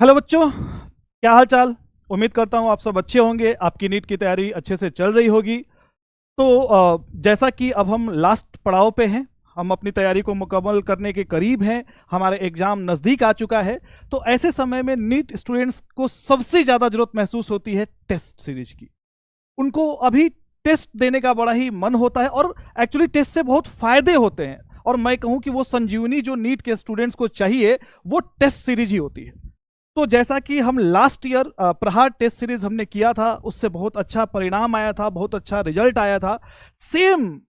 Hello बच्चों, क्या हाल चाल। उम्मीद करता हूँ आप सब अच्छे होंगे, आपकी नीट की तैयारी अच्छे से चल रही होगी। तो जैसा कि अब हम लास्ट पड़ाव पे हैं, हम अपनी तैयारी को मुकम्मल करने के करीब हैं, हमारा एग्ज़ाम नज़दीक आ चुका है। तो ऐसे समय में नीट स्टूडेंट्स को सबसे ज़्यादा ज़रूरत महसूस होती है टेस्ट सीरीज की। उनको अभी टेस्ट देने का बड़ा ही मन होता है और एक्चुअली टेस्ट से बहुत फ़ायदे होते हैं। और मैं कहूँ कि वो संजीवनी जो नीट के स्टूडेंट्स को चाहिए वो टेस्ट सीरीज ही होती है। तो जैसा कि हम लास्ट ईयर प्रहार टेस्ट सीरीज हमने किया था, उससे बहुत अच्छा परिणाम आया था, बहुत अच्छा रिजल्ट आया था। सेम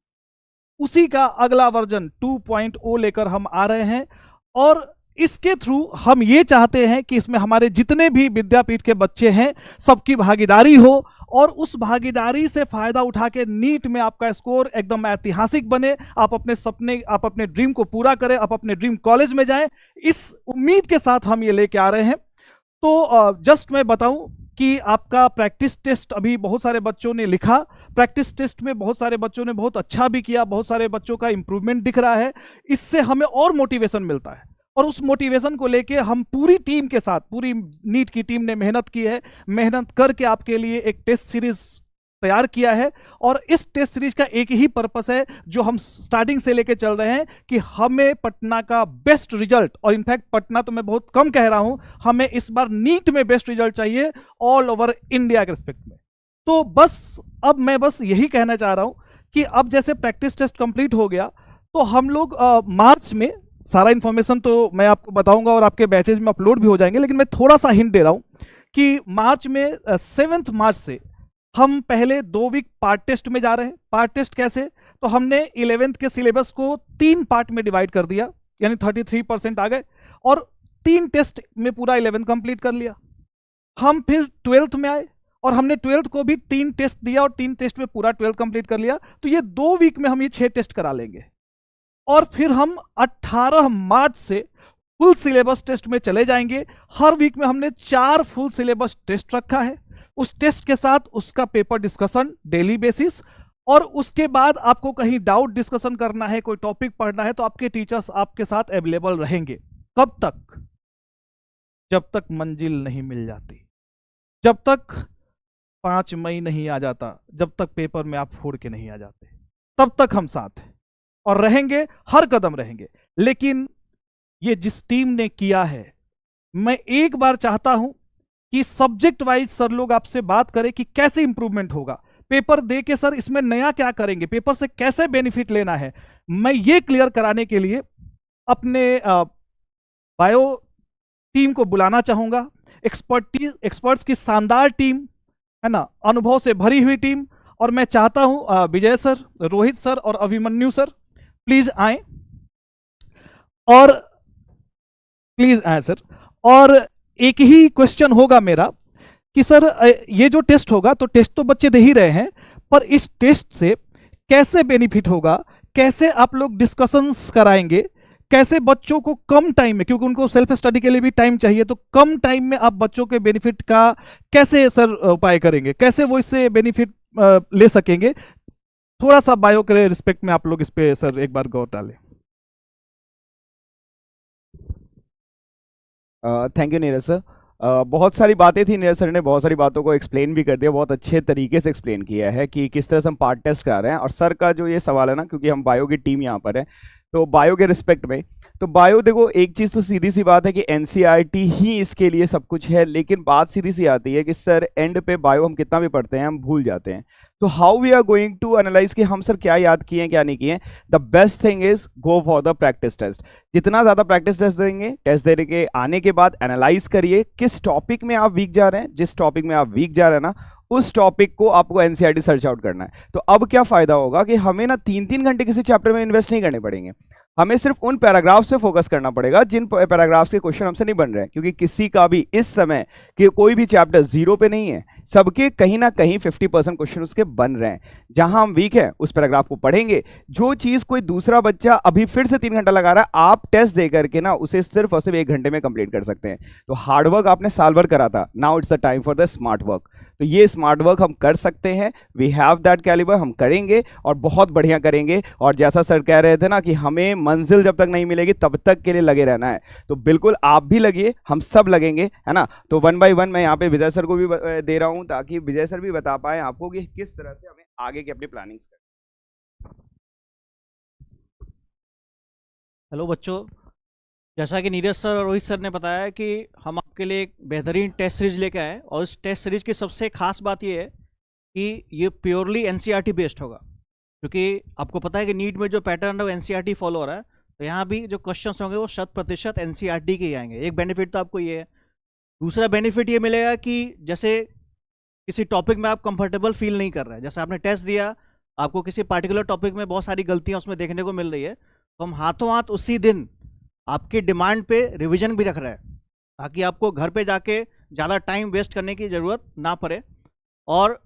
उसी का अगला वर्जन 2.0 लेकर हम आ रहे हैं। और इसके थ्रू हम ये चाहते हैं कि इसमें हमारे जितने भी विद्यापीठ के बच्चे हैं सबकी भागीदारी हो, और उस भागीदारी से फायदा उठा के नीट में आपका स्कोर एकदम ऐतिहासिक बने, आप अपने सपने, आप अपने ड्रीम को पूरा करें, आप अपने ड्रीम कॉलेज में जाएं। इस उम्मीद के साथ हम ये लेके आ रहे हैं। तो जस्ट मैं बताऊं कि आपका प्रैक्टिस टेस्ट अभी बहुत सारे बच्चों ने लिखा। प्रैक्टिस टेस्ट में बहुत सारे बच्चों ने बहुत अच्छा भी किया, बहुत सारे बच्चों का इंप्रूवमेंट दिख रहा है। इससे हमें और मोटिवेशन मिलता है, और उस मोटिवेशन को लेके हम पूरी टीम के साथ, पूरी नीट की टीम ने मेहनत की है, मेहनत करके आपके लिए एक टेस्ट सीरीज तैयार किया है। और इस टेस्ट सीरीज का एक ही पर्पस है जो हम स्टार्टिंग से लेके चल रहे हैं, कि हमें पटना का बेस्ट रिजल्ट, और इनफैक्ट पटना तो मैं बहुत कम कह रहा हूं, हमें इस बार नीट में बेस्ट रिजल्ट चाहिए ऑल ओवर इंडिया के रिस्पेक्ट में। तो बस अब मैं बस यही कहना चाह रहा हूं कि अब जैसे प्रैक्टिस टेस्ट कंप्लीट हो गया, तो हम लोग मार्च में, सारा इंफॉर्मेशन तो मैं आपको बताऊंगा और आपके बैचेज में अपलोड भी हो जाएंगे, लेकिन मैं थोड़ा सा हिंट दे रहा हूं कि मार्च में 7 मार्च से हम पहले 2 वीक पार्ट टेस्ट में जा रहे हैं। पार्ट टेस्ट कैसे? तो हमने 11th के सिलेबस को 3 पार्ट में डिवाइड कर दिया, यानी 33% आ गए, और 3 टेस्ट में पूरा 11 कंप्लीट कर लिया। हम फिर 12th में आए और हमने 12th को भी 3 टेस्ट दिया और 3 टेस्ट में पूरा 12 कंप्लीट कर लिया। तो ये 2 वीक में हम ये 6 टेस्ट करा लेंगे। और फिर हम 18 मार्च से फुल सिलेबस टेस्ट में चले जाएंगे। हर वीक में हमने 4 फुल सिलेबस टेस्ट रखा है, उस टेस्ट के साथ उसका पेपर डिस्कशन डेली बेसिस। और उसके बाद आपको कहीं डाउट डिस्कशन करना है, कोई टॉपिक पढ़ना है, तो आपके टीचर्स आपके साथ अवेलेबल रहेंगे। कब तक? जब तक मंजिल नहीं मिल जाती, जब तक 5 मई नहीं आ जाता, जब तक पेपर में आप फोड़ के नहीं आ जाते, तब तक हम साथ हैं और रहेंगे, हर कदम रहेंगे। लेकिन ये जिस टीम ने किया है, मैं एक बार चाहता हूं कि सब्जेक्ट वाइज सर लोग आपसे बात करें कि कैसे इंप्रूवमेंट होगा। पेपर दे के सर इसमें नया क्या करेंगे, पेपर से कैसे बेनिफिट लेना है, मैं ये क्लियर कराने के लिए अपने बायो टीम को बुलाना चाहूंगा। एक्सपर्ट्स की शानदार टीम है ना, अनुभव से भरी हुई टीम। और मैं चाहता हूं विजय सर, रोहित सर और अभिमन्यु सर प्लीज आए, और प्लीज आए सर। और एक ही क्वेश्चन होगा मेरा कि सर ये जो टेस्ट होगा, तो टेस्ट तो बच्चे दे ही रहे हैं, पर इस टेस्ट से कैसे बेनिफिट होगा, कैसे आप लोग डिस्कशंस कराएंगे, कैसे बच्चों को कम टाइम में, क्योंकि उनको सेल्फ स्टडी के लिए भी टाइम चाहिए, तो कम टाइम में आप बच्चों के बेनिफिट का कैसे सर उपाय करेंगे, कैसे वो इससे बेनिफिट ले सकेंगे। थोड़ा सा बायो के रिस्पेक्ट में आप लोग इस पे सर एक बार गौर डालें। Thank you Neeraj sir. बहुत सारी बातें थी, नीरज सर ने बहुत सारी बातों को एक्सप्लेन भी कर दिया, बहुत अच्छे तरीके से एक्सप्लेन किया है कि किस तरह से हम पार्ट टेस्ट करा रहे हैं। और सर का जो ये सवाल है ना, क्योंकि हम बायो की टीम यहाँ पर है, तो बायो के रिस्पेक्ट में, तो बायो देखो, एक चीज़ तो सीधी सी बात है कि एनसीईआरटी ही इसके लिए सब कुछ है, लेकिन बात सीधी सी आती है कि सर एंड पे बायो हम कितना भी पढ़ते हैं हम भूल जाते हैं। तो how we are going to analyse कि हम सर क्या याद किए हैं क्या नहीं किए हैं। The best thing is go for the practice test. जितना ज़्यादा प्रैक्टिस टेस्ट देंगे, टेस्ट देने के आने के बाद एनालाइज करिए किस टॉपिक में आप वीक जा रहे हैं। जिस टॉपिक में आप वीक जा रहे हैं ना, उस टॉपिक को आपको एनसीईआरटी सर्च आउट करना है। तो अब क्या फायदा होगा कि हमें ना 3-3 घंटे किसी चैप्टर में इन्वेस्ट नहीं करने पड़ेंगे, हमें सिर्फ उन पैराग्राफ्स पे फोकस करना पड़ेगा जिन पैराग्राफ्स के क्वेश्चन हमसे नहीं बन रहे हैं। क्योंकि किसी का भी इस समय कि कोई भी चैप्टर 0 पे नहीं है, सबके कहीं ना कहीं 50% क्वेश्चन उसके बन रहे हैं। जहां हम वीक है उस पैराग्राफ को पढ़ेंगे। जो चीज कोई दूसरा बच्चा अभी फिर से 3 घंटा लगा रहा है, आप टेस्ट दे करके ना उसे सिर्फ और सिर्फ 1 घंटे में कंप्लीट कर सकते हैं। तो हार्ड वर्क आपने साल भर करा था, now it's the time for the smart work. तो ये स्मार्ट वर्क हम कर सकते हैं, वी हैव दैट कैलिबर, हम करेंगे और बहुत बढ़िया करेंगे। और जैसा सर कह रहे थे ना कि हमें मंजिल जब तक नहीं मिलेगी तब तक के लिए लगे रहना है। तो बिल्कुल आप भी लगिए, हम सब लगेंगे, है ना। तो 1 बाय 1 मैं यहाँ पे विजय सर को भी दे रहा हूँ ताकि विजय सर भी बता पाए आपको कि किस तरह से हमें आगे की अपनी प्लानिंग्स करें। हेलो बच्चों, जैसा कि नीरज सर और रोहित सर ने बताया कि हम आपके लिए एक बेहतरीन टेस्ट सीरीज लेके आए और इस टेस्ट सीरीज की सबसे खास बात ये है कि ये प्योरली एनसीईआरटी बेस्ड होगा, क्योंकि आपको पता है कि नीट में जो पैटर्न है वो एनसीईआरटी फॉलो हो रहा है। तो यहाँ भी जो क्वेश्चंस होंगे वो 100% एनसीईआरटी के ही आएंगे। एक बेनिफिट तो आपको ये है। दूसरा बेनिफिट ये मिलेगा कि जैसे किसी टॉपिक में आप कंफर्टेबल फील नहीं कर रहे हैं, जैसे आपने टेस्ट दिया, आपको किसी पार्टिकुलर टॉपिक में बहुत सारी गलतियाँ उसमें देखने को मिल रही है, तो हम हाथों हाथ उसी दिन आपकी डिमांड पे रिवीजन भी रख रहे हैं ताकि आपको घर पे जाके ज़्यादा टाइम वेस्ट करने की ज़रूरत ना पड़े। और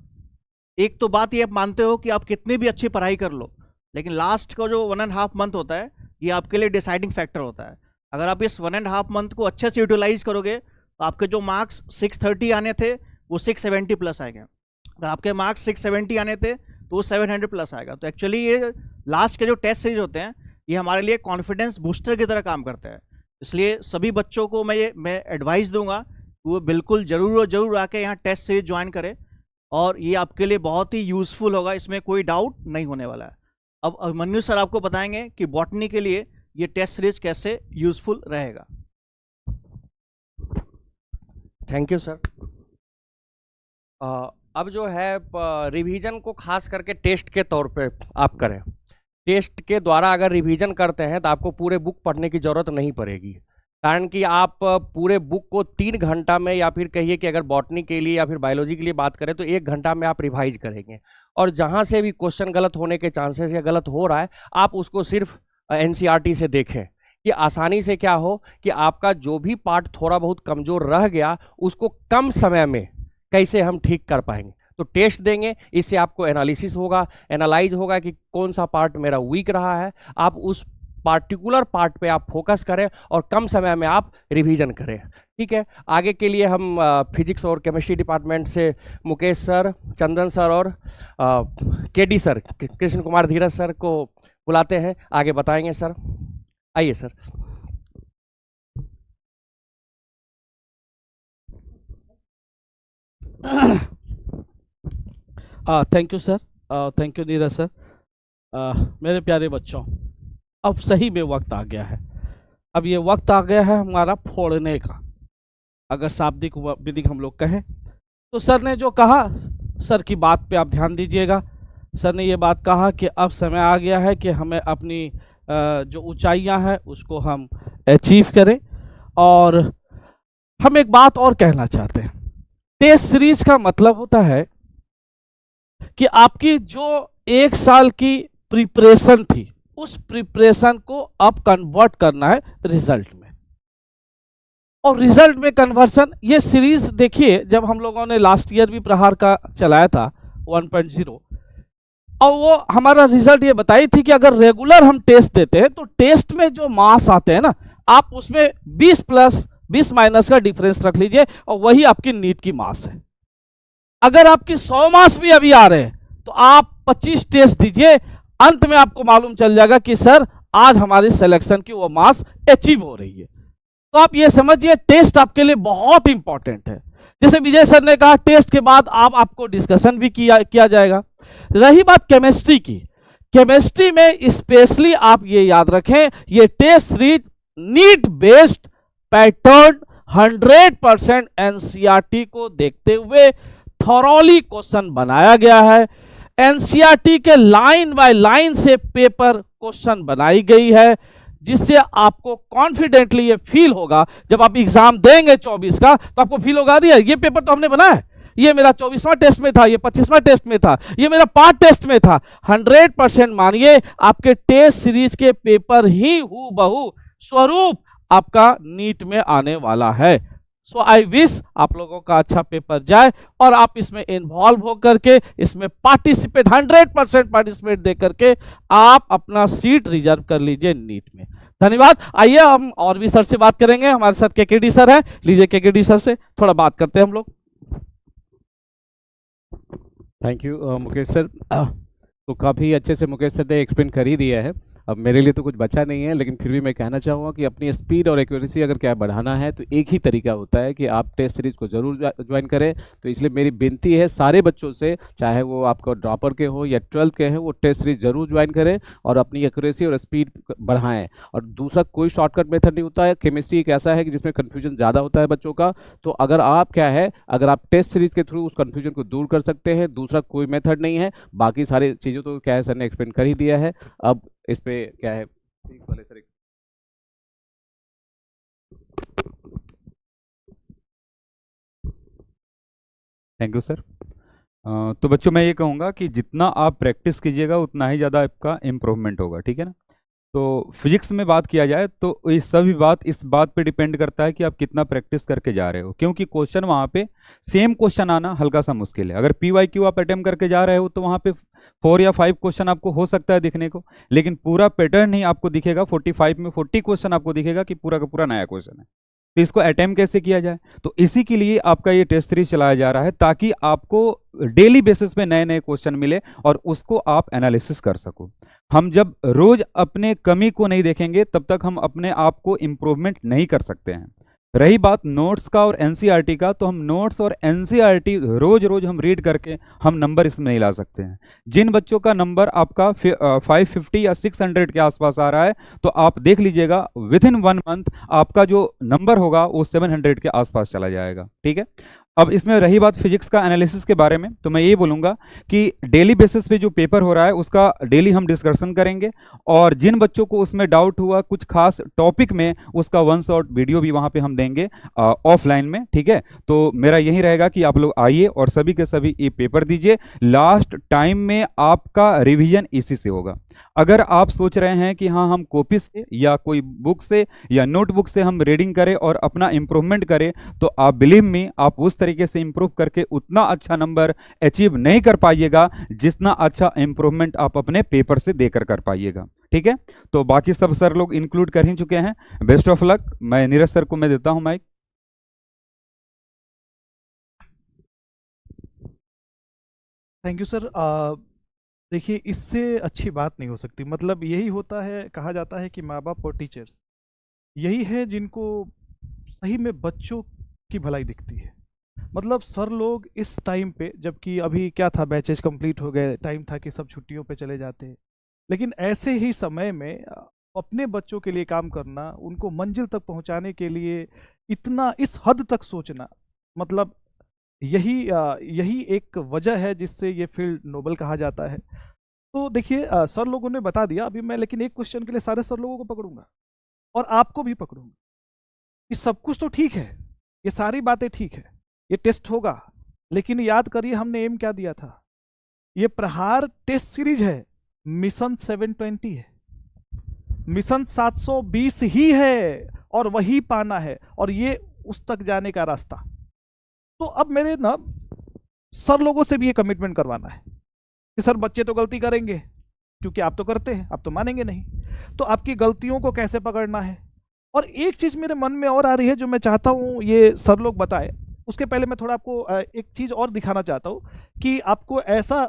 एक तो बात ये आप मानते हो कि आप कितनी भी अच्छी पढ़ाई कर लो, लेकिन लास्ट का जो 1.5 मंथ होता है ये आपके लिए डिसाइडिंग फैक्टर होता है। अगर आप इस 1.5 मंथ को अच्छे से यूटिलाइज करोगे तो आपके जो मार्क्स 630 आने थे वो 670 प्लस आएंगे। अगर आपके मार्क्स 670 आने थे तो वो 700 प्लस आएगा। तो एक्चुअली ये लास्ट के जो टेस्ट सीरीज होते हैं ये हमारे लिए कॉन्फिडेंस बूस्टर की तरह काम करते हैं। इसलिए सभी बच्चों को मैं एडवाइस दूंगा कि वो बिल्कुल ज़रूर आके यहाँ टेस्ट सीरीज ज्वाइन करें और ये आपके लिए बहुत ही यूज़फुल होगा, इसमें कोई डाउट नहीं होने वाला है। अब अभिमन्यु सर आपको बताएंगे कि बॉटनी के लिए ये टेस्ट सीरीज कैसे यूज़फुल रहेगा। Thank you sir. अब जो है रिवीजन को खास करके टेस्ट के तौर पे आप करें। टेस्ट के द्वारा अगर रिवीजन करते हैं तो आपको पूरे बुक पढ़ने की ज़रूरत नहीं पड़ेगी, कारण कि आप पूरे बुक को 3 घंटा में, या फिर कहिए कि अगर बॉटनी के लिए या फिर बायोलॉजी के लिए बात करें तो 1 घंटा में आप रिवाइज करेंगे। और जहाँ से भी क्वेश्चन गलत होने के चांसेस या गलत हो रहा है आप उसको सिर्फ एनसीईआरटी से देखें कि आसानी से क्या हो कि आपका जो भी पार्ट थोड़ा बहुत कमज़ोर रह गया उसको कम समय में कैसे हम ठीक कर पाएंगे। तो टेस्ट देंगे, इससे आपको एनालिसिस होगा, एनालाइज होगा कि कौन सा पार्ट मेरा वीक रहा है। आप उस पार्टिकुलर पार्ट पे आप फोकस करें और कम समय में आप रिवीजन करें। ठीक है, आगे के लिए हम फिजिक्स और केमिस्ट्री डिपार्टमेंट से मुकेश सर, चंदन सर और केडी सर, कृष्ण कुमार धीरज सर को बुलाते हैं, आगे बताएंगे सर। आइए sir. Thank you sir, thank you Neeraj sir. मेरे प्यारे बच्चों, अब सही में वक्त आ गया है। अब ये वक्त आ गया है हमारा फोड़ने का, अगर शाब्दिक विधि हम लोग कहें तो। सर ने जो कहा, सर की बात पे आप ध्यान दीजिएगा। सर ने ये बात कहा कि अब समय आ गया है कि हमें अपनी जो ऊंचाइयां हैं उसको हम अचीव करें। और हम एक बात और कहना चाहते हैं, टेस्ट सीरीज का मतलब होता है कि आपकी जो 1 साल की प्रिपरेशन थी उस प्रिपरेशन को अब कन्वर्ट करना है रिजल्ट में। और रिजल्ट में कन्वर्सन, ये सीरीज देखिए, जब हम लोगों ने लास्ट ईयर भी प्रहार का चलाया था 1.0, और वो हमारा रिजल्ट ये बताई थी कि अगर रेगुलर हम टेस्ट देते हैं तो टेस्ट में जो मार्क्स आते हैं ना, आप उसमें 20 प्लस 20 माइनस का डिफरेंस रख लीजिए और वही आपकी नीट की मार्क्स है। अगर आपकी 100 मार्क्स भी अभी आ रहे हैं तो आप 25 टेस्ट दीजिए, अंत में आपको मालूम चल जाएगा कि सर आज हमारी सिलेक्शन की वो मार्क्स अचीव हो रही है। तो आप ये समझिए टेस्ट आपके लिए बहुत इंपॉर्टेंट है। जैसे विजय सर ने कहा, टेस्ट के बाद आपको डिस्कशन भी किया जाएगा। रही बात केमिस्ट्री की, केमिस्ट्री में स्पेशली आप ये याद रखें, ये test series NEET based pattern 100% NCERT को देखते हुए थॉरोली क्वेश्चन बनाया गया है। एनसीईआरटी के लाइन बाय लाइन से पेपर क्वेश्चन बनाई गई है, जिससे आपको कॉन्फिडेंटली ये फील होगा जब आप एग्जाम देंगे 24 का, तो आपको फील होगा ये पेपर तो हमने बनाया है, ये मेरा 24वां टेस्ट में था, ये 25वां टेस्ट में था, ये मेरा 5 टेस्ट में था। 100% मानिए आपके टेस्ट सीरीज के पेपर ही हूबहू स्वरूप आपका नीट में आने वाला है। सो आई विश आप लोगों का अच्छा पेपर जाए और आप इसमें इन्वॉल्व हो करके इसमें पार्टिसिपेट 100% पार्टिसिपेट दे करके आप अपना सीट रिजर्व कर लीजिए नीट में। धन्यवाद। आइए हम और भी सर से बात करेंगे। हमारे साथ केकेडी सर हैं, लीजिए केकेडी सर से थोड़ा बात करते हैं हम लोग। Thank you Mukesh sir. तो काफ़ी अच्छे से मुकेश सर ने एक्सप्लेन कर ही दिया है। अब मेरे लिए तो कुछ बचा नहीं है, लेकिन फिर भी मैं कहना चाहूँगा कि अपनी स्पीड और एक्यूरेसी अगर क्या बढ़ाना है तो एक ही तरीका होता है कि आप टेस्ट सीरीज को जरूर ज्वाइन करें। तो इसलिए मेरी विनती है सारे बच्चों से, चाहे वो आपको ड्रॉपर के हो या 12th के हैं, वो टेस्ट सीरीज जरूर ज्वाइन करें और अपनी एक्यूरेसी और स्पीड बढ़ाएं। और दूसरा कोई शॉर्टकट मेथड नहीं होता है। केमिस्ट्री एक ऐसा है कि जिसमें कन्फ्यूजन ज़्यादा होता है बच्चों का, तो अगर आप क्या है, अगर आप टेस्ट सीरीज के थ्रू उस कन्फ्यूजन को दूर कर सकते हैं, दूसरा कोई मेथड नहीं है। बाकी सारी चीज़ों तो क्या है सर ने एक्सप्लेन कर ही दिया है। अब इस पे क्या है वाले सर। Thank you sir. तो बच्चों मैं ये कहूँगा कि जितना आप प्रैक्टिस कीजिएगा उतना ही ज़्यादा आपका इम्प्रूवमेंट होगा, ठीक है ना। तो फिजिक्स में बात किया जाए तो ये सभी बात इस बात पे डिपेंड करता है कि आप कितना प्रैक्टिस करके जा रहे हो, क्योंकि क्वेश्चन वहाँ पे सेम क्वेश्चन आना हल्का सा मुश्किल है। अगर PYQ आप अटेम्प्ट करके जा रहे हो तो वहाँ पे 4 या 5 क्वेश्चन आपको हो सकता है दिखने को, लेकिन पूरा पैटर्न ही आपको दिखेगा। 45 में 40 क्वेश्चन आपको दिखेगा कि पूरा का पूरा नया क्वेश्चन है। तो इसको अटेम्प्ट कैसे किया जाए, तो इसी के लिए आपका ये टेस्ट सीरीज चलाया जा रहा है, ताकि आपको डेली बेसिस पे नए नए क्वेश्चन मिले और उसको आप एनालिसिस कर सको। हम जब रोज अपने कमी को नहीं देखेंगे तब तक हम अपने आप को इम्प्रूवमेंट नहीं कर सकते हैं। रही बात नोट्स का और एनसीईआरटी का, तो हम नोट्स और एनसीईआरटी रोज रोज हम रीड करके हम नंबर इसमें नहीं ला सकते हैं। जिन बच्चों का नंबर आपका 550 या 600 के आसपास आ रहा है, तो आप देख लीजिएगा विद इन 1 मंथ आपका जो नंबर होगा वो 700 के आसपास चला जाएगा, ठीक है। अब इसमें रही बात फिजिक्स का एनालिसिस के बारे में, तो मैं ये बोलूँगा कि डेली बेसिस पे जो पेपर हो रहा है उसका डेली हम डिस्कशन करेंगे, और जिन बच्चों को उसमें डाउट हुआ कुछ खास टॉपिक में, उसका 1 शॉट वीडियो भी वहाँ पे हम देंगे ऑफलाइन में, ठीक है। तो मेरा यही रहेगा कि आप लोग आइए और सभी के सभी ये पेपर दीजिए। लास्ट टाइम में आपका रिवीजन इसी से होगा। अगर आप सोच रहे हैं कि हाँ हम कॉपी से या कोई बुक से या नोटबुक से हम रीडिंग करें और अपना इम्प्रूवमेंट करें, तो आप बिलीव मी आप उस तरीके से इम्प्रूव करके उतना अच्छा नंबर अचीव नहीं कर पाइएगा जितना अच्छा इम्प्रूवमेंट आप अपने पेपर से देकर कर पाइएगा, ठीक है। तो बाकी सब सर लोग इंक्लूड कर ही चुके हैं। Best of luck. मैं नीरज सर को मैं देता हूं माइक। Thank you sir. देखिए इससे अच्छी बात नहीं हो सकती। मतलब यही होता है, कहा जाता है कि माँ बाप और टीचर्स यही है जिनको सही में बच्चों की भलाई दिखती है। मतलब सर लोग इस टाइम पे, जबकि अभी क्या था, बैचेज कंप्लीट हो गए, टाइम था कि सब छुट्टियों पे चले जाते, लेकिन ऐसे ही समय में अपने बच्चों के लिए काम करना, उनको मंजिल तक पहुंचाने के लिए इतना इस हद तक सोचना, मतलब यही एक वजह है जिससे ये फील्ड नोबल कहा जाता है। तो देखिए सर लोगों ने बता दिया अभी मैं, लेकिन एक क्वेश्चन के लिए सारे सर लोगों को पकड़ूंगा और आपको भी पकड़ूंगा कि सब कुछ तो ठीक है, ये सारी बातें ठीक है, ये टेस्ट होगा, लेकिन याद करिए हमने एम क्या दिया था। ये प्रहार टेस्ट सीरीज है, मिशन 720 है, मिशन 720 ही है और वही पाना है, और ये उस तक जाने का रास्ता। तो अब मेरे ना सर लोगों से भी ये कमिटमेंट करवाना है कि सर बच्चे तो गलती करेंगे, क्योंकि आप तो करते हैं, आप तो मानेंगे नहीं, तो आपकी गलतियों को कैसे पकड़ना है। और एक चीज मेरे मन में और आ रही है जो मैं चाहता हूं ये सर लोग बताए। उसके पहले मैं थोड़ा आपको एक चीज और दिखाना चाहता हूं कि आपको ऐसा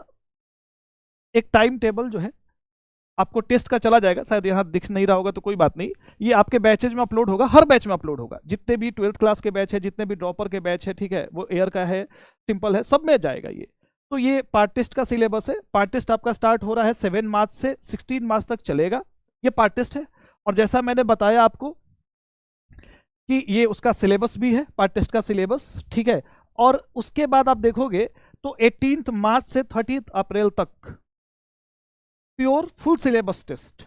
एक टाइम टेबल जो है आपको टेस्ट का चला जाएगा, शायद यहाँ दिख नहीं रहा होगा तो कोई बात नहीं, ये आपके बैचेज में अपलोड होगा, हर बैच में अपलोड होगा, जितने भी 12th क्लास के बैच है, जितने भी ड्रॉपर के बैच है, ठीक है, वो एयर का है, सिंपल है, सब में जाएगा ये। तो ये पार्ट टेस्ट का सिलेबस है। पार्ट टेस्ट आपका स्टार्ट हो रहा है 7 मार्च से 16 मार्च तक चलेगा, ये पार्ट टेस्ट है। और जैसा मैंने बताया आपको कि ये उसका सिलेबस भी है, पार्ट टेस्ट का सिलेबस, ठीक है। और उसके बाद आप देखोगे तो 18 मार्च से 30 अप्रैल तक प्योर फुल सिलेबस टेस्ट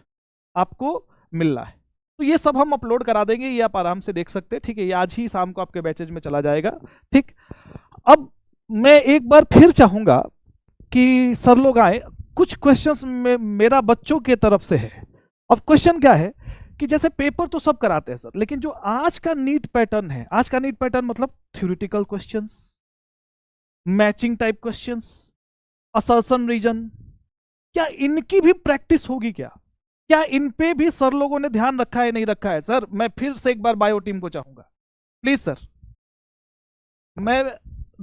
आपको मिल रहा है। तो ये सब हम अपलोड करा देंगे, ये आप आराम से देख सकते हैं, ठीक है। ये आज ही शाम को आपके बैचेज में चला जाएगा, ठीक। अब मैं एक बार फिर चाहूंगा कि सर लोग आए, कुछ क्वेश्चंस में मेरा बच्चों के तरफ से है। अब क्वेश्चन क्या है कि जैसे पेपर तो सब कराते हैं सर, लेकिन जो आज का नीट पैटर्न है, आज का नीट पैटर्न मतलब theoretical questions, matching type questions, assertion reason, क्या इनकी भी प्रैक्टिस होगी? क्या इन पे भी सर लोगों ने ध्यान रखा है, नहीं रखा है? सर मैं फिर से एक बार बायो टीम को चाहूंगा, प्लीज सर, मैं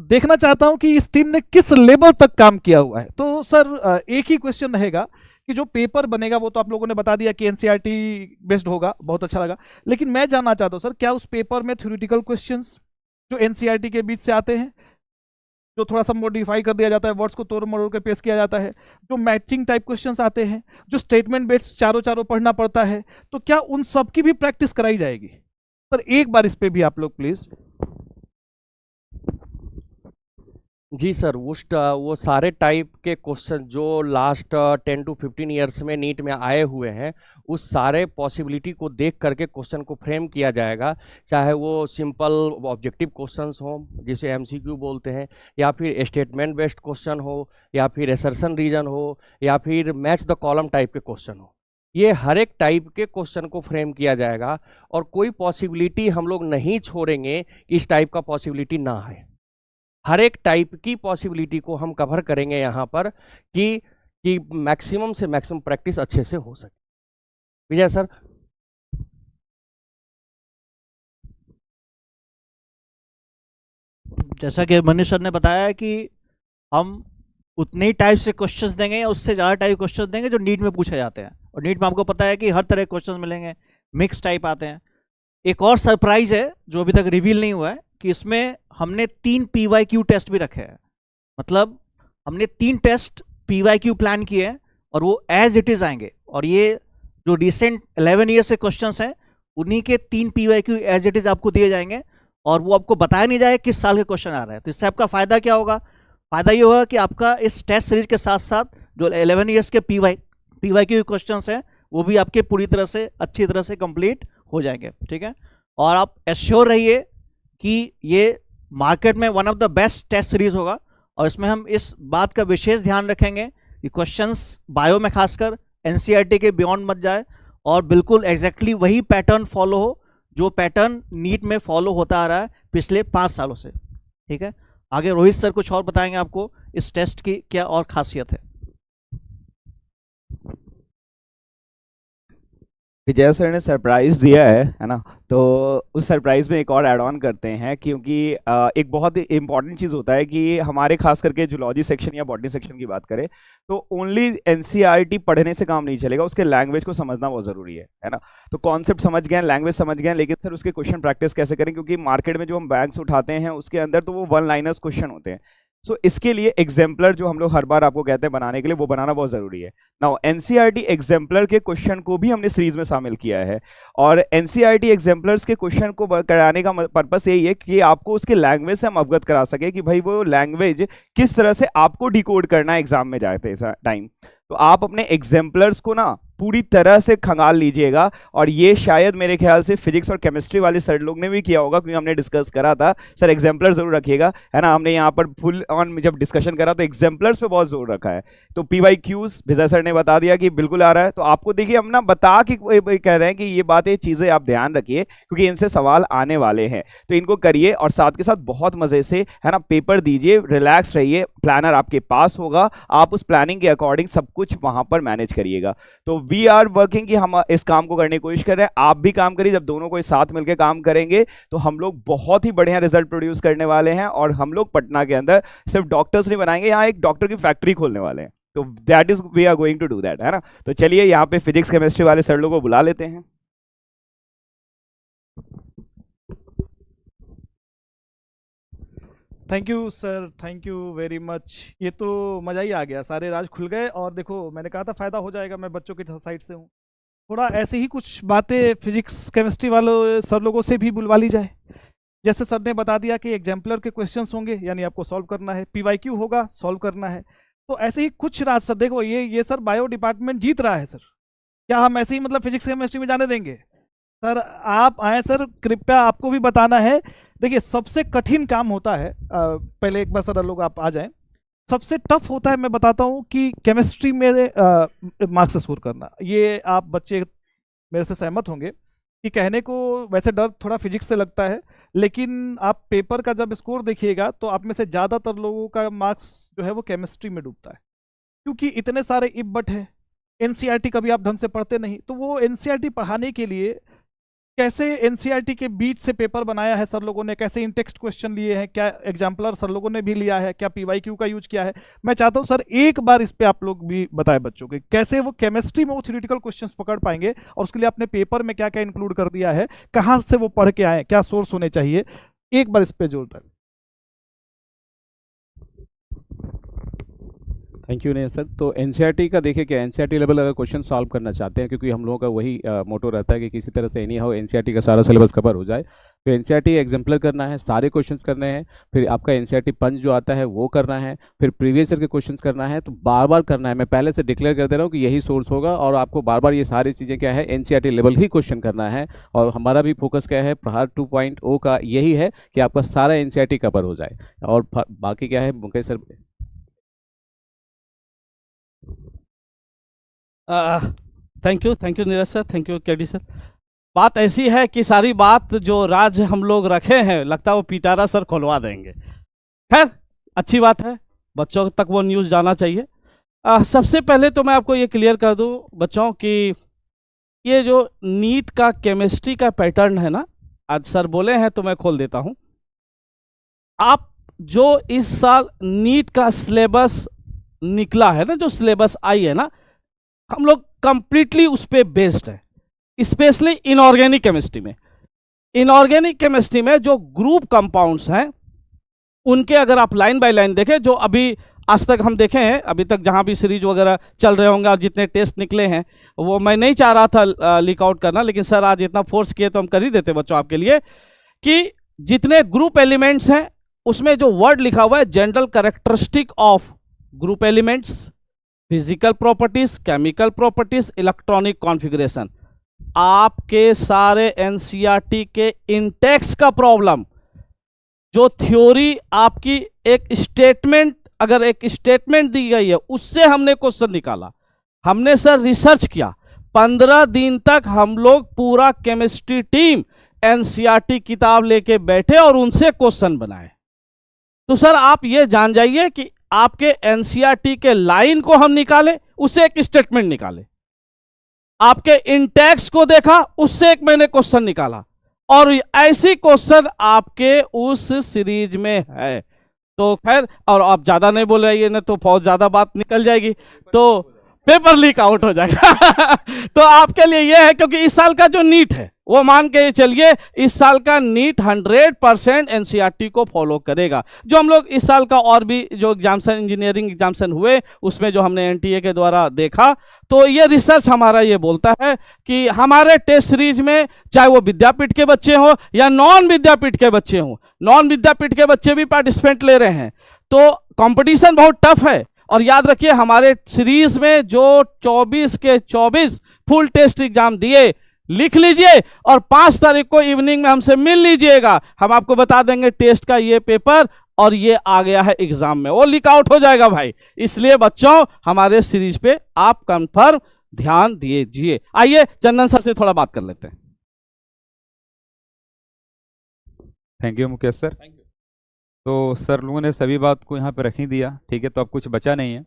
देखना चाहता हूं कि इस टीम ने किस लेवल तक काम किया हुआ है। तो सर एक ही क्वेश्चन रहेगा कि जो पेपर बनेगा वो तो आप लोगों ने बता दिया कि एनसीईआरटी बेस्ड होगा, बहुत अच्छा लगा। लेकिन मैं जानना चाहता हूँ सर, क्या उस पेपर में थ्योरेटिकल क्वेश्चंस जो एनसीईआरटी के बीच से आते हैं, जो थोड़ा सा मॉडिफाई कर दिया जाता है, वर्ड्स को तोड़ मरोड़ के पेश किया जाता है, जो मैचिंग टाइप क्वेश्चंस आते हैं, जो स्टेटमेंट बेस्ड चारों चारों पढ़ना पड़ता है, तो क्या उन सब की भी प्रैक्टिस कराई जाएगी सर? एक बार इस पे भी आप लोग प्लीज। जी सर, वो सारे टाइप के क्वेश्चन जो लास्ट 10 to 15 ईयर्स में नीट में आए हुए हैं, उस सारे पॉसिबिलिटी को देख करके क्वेश्चन को फ्रेम किया जाएगा। चाहे वो सिंपल ऑब्जेक्टिव क्वेश्चंस हो जिसे एमसीक्यू बोलते हैं, या फिर स्टेटमेंट बेस्ड क्वेश्चन हो, या फिर एसर्शन रीजन हो, या फिर मैच द कॉलम टाइप के क्वेश्चन हो। ये हर एक टाइप के क्वेश्चन को फ्रेम किया जाएगा और कोई पॉसिबिलिटी हम लोग नहीं छोड़ेंगे कि इस टाइप का पॉसिबिलिटी ना आए। हर एक टाइप की पॉसिबिलिटी को हम कवर करेंगे यहाँ पर कि मैक्सिमम से मैक्सिमम प्रैक्टिस अच्छे से हो सके। विजय सर। जैसा कि मनीष सर ने बताया कि हम उतने ही टाइप से क्वेश्चंस देंगे या उससे ज़्यादा टाइप क्वेश्चंस देंगे जो नीट में पूछे जाते हैं, और नीट में आपको पता है कि हर तरह के क्वेश्चंस मिलेंगे, मिक्स टाइप आते हैं। एक और सरप्राइज है जो अभी तक रिवील नहीं हुआ है कि इसमें हमने 3 PYQ टेस्ट भी रखे हैं। मतलब हमने 3 टेस्ट PYQ प्लान किए हैं और वो एज इट इज आएंगे, और ये जो रिसेंट 11 ईयर से क्वेश्चंस हैं उन्हीं के 3 PYQ एज इट इज आपको दिए जाएंगे, और वो आपको बताया नहीं जाएगा किस साल के क्वेश्चन आ रहे हैं। तो इससे आपका फायदा क्या होगा? फायदा ये होगा कि आपका इस टेस्ट सीरीज के साथ साथ जो 11 ईयर्स के PYQ क्वेश्चंस हैं वो भी आपके पूरी तरह से अच्छी तरह से कंप्लीट हो जाएंगे। ठीक है, और आप एश्योर रहिए कि ये मार्केट में one of the best test series होगा, और इसमें हम इस बात का विशेष ध्यान रखेंगे कि क्वेश्चंस बायो में खासकर एनसीईआरटी के बियॉन्ड मत जाए, और बिल्कुल एग्जैक्टली वही पैटर्न फॉलो हो जो पैटर्न नीट में फॉलो होता आ रहा है पिछले 5 सालों से। ठीक है, आगे रोहित सर कुछ और बताएंगे आपको इस टेस्ट की क्या और खासियत है। विजय सर ने सरप्राइज दिया है ना, तो उस सरप्राइज में एक और ऐड ऑन करते हैं, क्योंकि एक बहुत इंपॉर्टेंट चीज़ होता है कि हमारे खास करके जूलॉजी सेक्शन या बॉटनी सेक्शन की बात करें तो ओनली एनसीईआरटी पढ़ने से काम नहीं चलेगा, उसके लैंग्वेज को समझना बहुत ज़रूरी है ना। तो कॉन्सेप्ट समझ गए, लैंग्वेज समझ गए, लेकिन सर उसके क्वेश्चन प्रैक्टिस कैसे करें, क्योंकि मार्केट में जो हम बैंक्स उठाते हैं उसके अंदर तो वो 1 लाइनर्स क्वेश्चन होते हैं। सो इसके लिए एग्जाम्पलर जो हम लोग हर बार आपको कहते हैं बनाने के लिए, वो बनाना बहुत जरूरी है। नाउ एनसीईआरटी एग्जाम्पलर के क्वेश्चन को भी हमने सीरीज में शामिल किया है, और एनसीईआरटी एग्जाम्पलर्स के क्वेश्चन को कराने का पर्पस यही है कि आपको उसके लैंग्वेज से हम अवगत करा सके कि भाई वो लैंग्वेज किस तरह से आपको डिकोड करना है एग्जाम में जाते टाइम। तो आप अपने एग्जाम्पलर्स को ना पूरी तरह से खंगाल लीजिएगा, और ये शायद मेरे ख्याल से फिजिक्स और केमिस्ट्री वाले सर लोग ने भी किया होगा, क्योंकि हमने डिस्कस करा था। सर एग्जाम्पलर जरूर रखिएगा, है ना। हमने यहाँ पर फुल ऑन जब डिस्कशन करा तो एग्जाम्पलर्स पे बहुत जोर रखा है। तो PYQs विजय सर ने बता दिया कि बिल्कुल आ रहा है, तो आपको देखिए हम ना बता के कह रहे हैं कि ये बातें चीज़ें आप ध्यान रखिए, क्योंकि इनसे सवाल आने वाले हैं, तो इनको करिए, और साथ के साथ बहुत मज़े से, है ना, पेपर दीजिए, रिलैक्स रहिए, प्लानर आपके पास होगा, आप उस प्लानिंग के अकॉर्डिंग सब कुछ वहाँ पर मैनेज करिएगा। तो वी आर वर्किंग कि हम इस काम को करने की कोशिश कर रहे हैं, आप भी काम करिए। जब दोनों को साथ मिलकर काम करेंगे तो हम लोग बहुत ही बढ़िया रिजल्ट प्रोड्यूस करने वाले हैं, और हम लोग पटना के अंदर सिर्फ डॉक्टर्स नहीं बनाएंगे, यहाँ एक डॉक्टर की फैक्ट्री खोलने वाले हैं। तो that is we are going to do that, है ना। तो चलिए यहाँ पे फिजिक्स केमिस्ट्री वाले सर लोगों को बुला लेते हैं। Thank you sir, thank you very much. ये तो मज़ा ही आ गया, सारे राज खुल गए। और देखो मैंने कहा था फ़ायदा हो जाएगा, मैं बच्चों की साइड से हूँ, थोड़ा ऐसे ही कुछ बातें फिजिक्स केमिस्ट्री वालों सर लोगों से भी बुलवा ली जाए। जैसे सर ने बता दिया कि एग्जाम्पलर के क्वेश्चंस होंगे, यानी आपको सॉल्व करना है, PYQ होगा, सॉल्व करना है। तो ऐसे ही कुछ राज सर, देखो ये सर बायो डिपार्टमेंट जीत रहा है सर, क्या हम ऐसे ही मतलब फिजिक्स केमिस्ट्री में जाने देंगे? सर आप आए सर, कृपया आपको भी बताना है। देखिए सबसे कठिन काम होता है, पहले एक बार सर लोग आप आ जाएं, सबसे टफ होता है, मैं बताता हूँ कि केमिस्ट्री में मार्क्स स्कोर करना। ये आप बच्चे मेरे से सहमत होंगे कि कहने को वैसे डर थोड़ा फिजिक्स से लगता है, लेकिन आप पेपर का जब स्कोर देखिएगा तो आप में से ज़्यादातर लोगों का मार्क्स जो है वो केमिस्ट्री में डूबता है, क्योंकि इतने सारे इफ बट है। एनसीईआरटी कभी आप ढंग से पढ़ते नहीं, तो वो एनसीईआरटी पढ़ाने के लिए कैसे एनसीईआरटी के बीच से पेपर बनाया है सर लोगों ने, कैसे इन टेक्स्ट क्वेश्चन लिए हैं, क्या एग्जाम्पलर सर लोगों ने भी लिया है, क्या पीवाईक्यू का यूज किया है। मैं चाहता हूं सर एक बार इस पे आप लोग भी बताएं बच्चों के, कैसे वो केमिस्ट्री में वो थ्योरेटिकल क्वेश्चंस पकड़ पाएंगे और उसके लिए आपने पेपर में क्या क्या इंक्लूड कर दिया है, कहाँ से वो पढ़ के आए, क्या सोर्स होने चाहिए, एक बार इस पे जोर डालें। थैंक यू नहीं सर। तो एनसीईआरटी का देखिए कि एनसीईआरटी लेवल अगर क्वेश्चन सॉल्व करना चाहते हैं, क्योंकि हम लोगों का वही मोटो रहता है कि किसी तरह से एनी हाउ एनसीईआरटी का सारा सिलेबस कवर हो जाए, तो एनसीईआरटी एग्जाम्पलर करना है, सारे क्वेश्चंस करने हैं, फिर आपका एनसीईआरटी पंच जो आता है वो करना है, फिर प्रीवियस ईयर के क्वेश्चंस करना है, तो बार बार करना है। मैं पहले से डिक्लेयर कर दे रहा हूँ कि यही सोर्स होगा और आपको बार बार ये सारी चीज़ें क्या है एनसीईआरटी लेवल ही क्वेश्चन करना है। और हमारा भी फोकस क्या है प्रहार 2.0 का यही है कि आपका सारा एनसीईआरटी कवर हो जाए। और बाकी क्या है Mukesh sir. Thank you Neeraj sir, thank you KD sir. बात ऐसी है कि सारी बात जो राज हम लोग रखे हैं लगता है वो पिटारा सर खुलवा देंगे। खैर अच्छी बात है, बच्चों तक वो न्यूज़ जाना चाहिए। सबसे पहले तो मैं आपको ये क्लियर कर दूं बच्चों कि ये जो नीट का केमिस्ट्री का पैटर्न है ना, आज सर बोले हैं तो मैं खोल देता हूं। आप जो इस साल नीट का सिलेबस निकला है ना, जो सिलेबस आई है ना, हम लोग कंप्लीटली उस पर बेस्ड है, स्पेशली इनऑर्गेनिक केमिस्ट्री में। इनऑर्गेनिक केमिस्ट्री में जो ग्रुप कंपाउंड्स हैं उनके अगर आप लाइन बाय लाइन देखें, जो अभी आज तक हम देखे हैं, अभी तक जहां भी सीरीज वगैरह चल रहे होंगे और जितने टेस्ट निकले हैं, वो मैं नहीं चाह रहा था लीक आउट करना, लेकिन सर आज इतना फोर्स किए तो हम कर ही देते बच्चों आपके लिए, कि जितने ग्रुप एलिमेंट्स हैं उसमें जो वर्ड लिखा हुआ है general characteristic of group elements, physical properties, chemical properties, electronic configuration, आपके सारे एनसीईआरटी के इंटेक्स का प्रॉब्लम, जो थ्योरी आपकी एक स्टेटमेंट, अगर एक स्टेटमेंट दी गई है उससे हमने क्वेश्चन निकाला। हमने सर रिसर्च किया, 15 दिन तक हम लोग पूरा केमिस्ट्री टीम एनसीईआरटी किताब लेके बैठे और उनसे क्वेश्चन बनाए। तो सर आप ये जान जाइए कि आपके एनसीईआरटी के लाइन को हम निकाले, उससे एक स्टेटमेंट निकाले, आपके इंटेक्स को देखा, उससे एक मैंने क्वेश्चन निकाला, और ऐसी क्वेश्चन आपके उस सीरीज में है। तो खैर, और आप ज्यादा नहीं बोल रहे ना तो बहुत ज्यादा बात निकल जाएगी, तो पेपर लीक आउट हो जाएगा। तो आपके लिए यह है, क्योंकि इस साल का जो नीट है वो मान के चलिए इस साल का नीट 100% एनसीईआरटी को फॉलो करेगा। जो हम लोग इस साल का और भी जो एग्जाम्सन, इंजीनियरिंग एग्जाम्सन हुए, उसमें जो हमने एनटीए के द्वारा देखा, तो ये रिसर्च हमारा ये बोलता है कि हमारे टेस्ट सीरीज में चाहे वो विद्यापीठ के बच्चे हों या नॉन विद्यापीठ के बच्चे हों, नॉन विद्यापीठ के बच्चे भी पार्टिसिपेंट ले रहे हैं, तो कंपटीशन बहुत टफ है। और याद रखिए हमारे सीरीज में जो 24 के 24 फुल टेस्ट एग्जाम दिए, लिख लीजिए और 5 तारीख को इवनिंग में हमसे मिल लीजिएगा, हम आपको बता देंगे टेस्ट का ये पेपर और ये आ गया है एग्जाम में, वो लीक आउट हो जाएगा भाई। इसलिए बच्चों हमारे सीरीज पे आप कंफर्म ध्यान दीजिए। आइए चंदन सर से थोड़ा बात कर लेते हैं। Thank you Mukesh sir. तो सर लोगों ने सभी बात को यहाँ पे रख ही दिया, ठीक है, तो अब कुछ बचा नहीं है।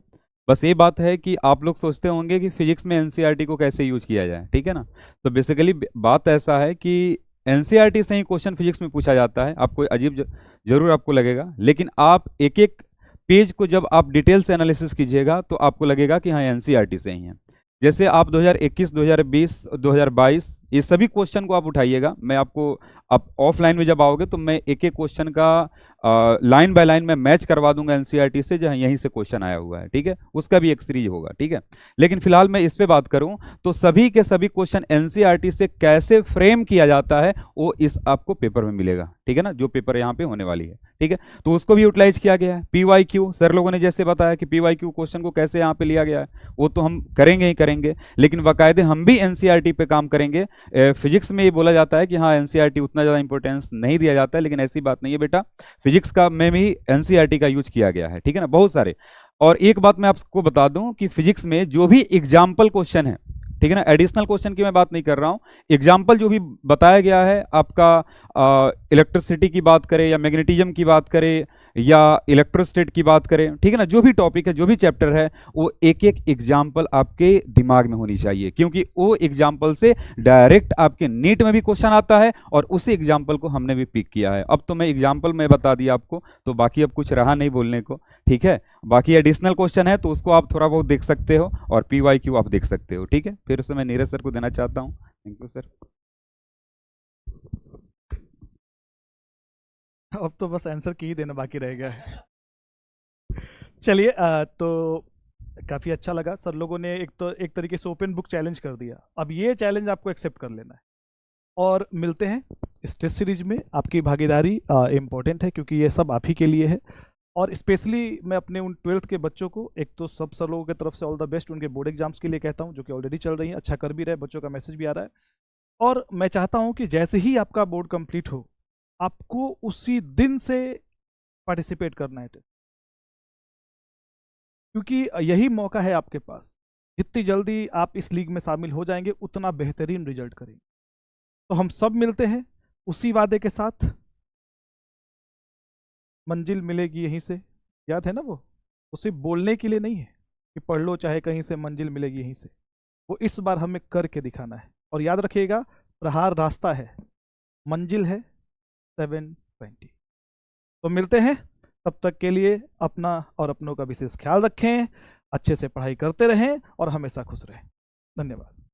बस ये बात है कि आप लोग सोचते होंगे कि फिजिक्स में एनसीईआरटी को कैसे यूज किया जाए, ठीक है ना। तो बेसिकली बात ऐसा है कि एनसीईआरटी से ही क्वेश्चन फिजिक्स में पूछा जाता है। आपको अजीब जरूर आपको लगेगा, लेकिन आप एक एक पेज को जब आप डिटेल से एनालिसिस कीजिएगा तो आपको लगेगा कि हाँ एनसीईआरटी से ही है। जैसे आप 2021, 2020, 2022 ये सभी क्वेश्चन को आप उठाइएगा, मैं आपको आप ऑफलाइन में जब आओगे तो मैं एक एक क्वेश्चन का लाइन बाय लाइन में मैच करवा दूंगा एनसीईआरटी से, जहाँ यहीं से क्वेश्चन आया हुआ है, ठीक है, उसका भी एक सीरीज होगा, ठीक है। लेकिन फिलहाल मैं इस पे बात करूं तो सभी के सभी क्वेश्चन एनसीईआरटी से कैसे फ्रेम किया जाता है वो इस आपको पेपर में मिलेगा, ठीक है ना, जो पेपर यहाँ पे होने वाली है, ठीक है। तो उसको भी यूटिलाइज किया गया है। पीवाईक्यू सर लोगों ने जैसे बताया कि पीवाईक्यू क्वेश्चन को कैसे यहाँ पे लिया गया है, वो तो हम करेंगे ही करेंगे, लेकिन बाकायदे हम भी एनसीईआरटी पे काम करेंगे। फिजिक्स में ये बोला जाता है कि हाँ एनसीईआरटी उतना ज़्यादा इंपॉर्टेंस नहीं दिया जाता है, लेकिन ऐसी बात नहीं है बेटा, फिजिक्स का में भी एनसीईआरटी का यूज किया गया है, ठीक है ना, बहुत सारे। और एक बात मैं आपको बता दूं कि फिजिक्स में जो भी एग्जाम्पल क्वेश्चन है, ठीक है ना, एडिशनल क्वेश्चन की मैं बात नहीं कर रहा हूं, एग्जाम्पल जो भी बताया गया है आपका इलेक्ट्रिसिटी की बात करें या मैग्नेटिज्म की बात करें या इलेक्ट्रोस्टेट की बात करें, ठीक है ना, जो भी टॉपिक है, जो भी चैप्टर है, वो एक एक एग्जाम्पल आपके दिमाग में होनी चाहिए, क्योंकि वो एग्जाम्पल से डायरेक्ट आपके नीट में भी क्वेश्चन आता है और उसी एग्जाम्पल को हमने भी पिक किया है। अब तो मैं एग्जाम्पल में बता दिया आपको, तो बाकी अब कुछ रहा नहीं बोलने को, ठीक है। बाकी एडिशनल क्वेश्चन है तो उसको आप थोड़ा बहुत देख सकते हो और PYQ आप देख सकते हो, ठीक है। फिर उसे मैं नीरज सर को देना चाहता हूँ। Thank you sir. अब तो बस आंसर की ही देना बाकी रह गया है। चलिए, तो काफ़ी अच्छा लगा। सर लोगों ने एक तरीके से ओपन बुक चैलेंज कर दिया। अब ये चैलेंज आपको एक्सेप्ट कर लेना है और मिलते हैं इस टेस्ट सीरीज में। आपकी भागीदारी इम्पोर्टेंट है, क्योंकि ये सब आप ही के लिए है। और स्पेशली मैं अपने उन 12th के बच्चों को, एक तो सब सर लोगों की तरफ से ऑल द बेस्ट उनके बोर्ड एग्जाम्स के लिए कहता हूँ, जो कि ऑलरेडी चल रही हैं, अच्छा कर भी रहे, बच्चों का मैसेज भी आ रहा है। और मैं चाहता हूँ कि जैसे ही आपका बोर्ड कंप्लीट हो, आपको उसी दिन से पार्टिसिपेट करना है, क्योंकि यही मौका है आपके पास। जितनी जल्दी आप इस लीग में शामिल हो जाएंगे, उतना बेहतरीन रिजल्ट करेंगे। तो हम सब मिलते हैं उसी वादे के साथ, मंजिल मिलेगी यहीं से। याद है ना वो सिर्फ बोलने के लिए नहीं है कि पढ़ लो चाहे कहीं से, मंजिल मिलेगी यहीं से। वो इस बार हमें करके दिखाना है। और याद रखिएगा, प्रहार रास्ता है, मंजिल है 720। तो मिलते हैं, तब तक के लिए अपना और अपनों का विशेष ख्याल रखें, अच्छे से पढ़ाई करते रहें और हमेशा खुश रहें। धन्यवाद।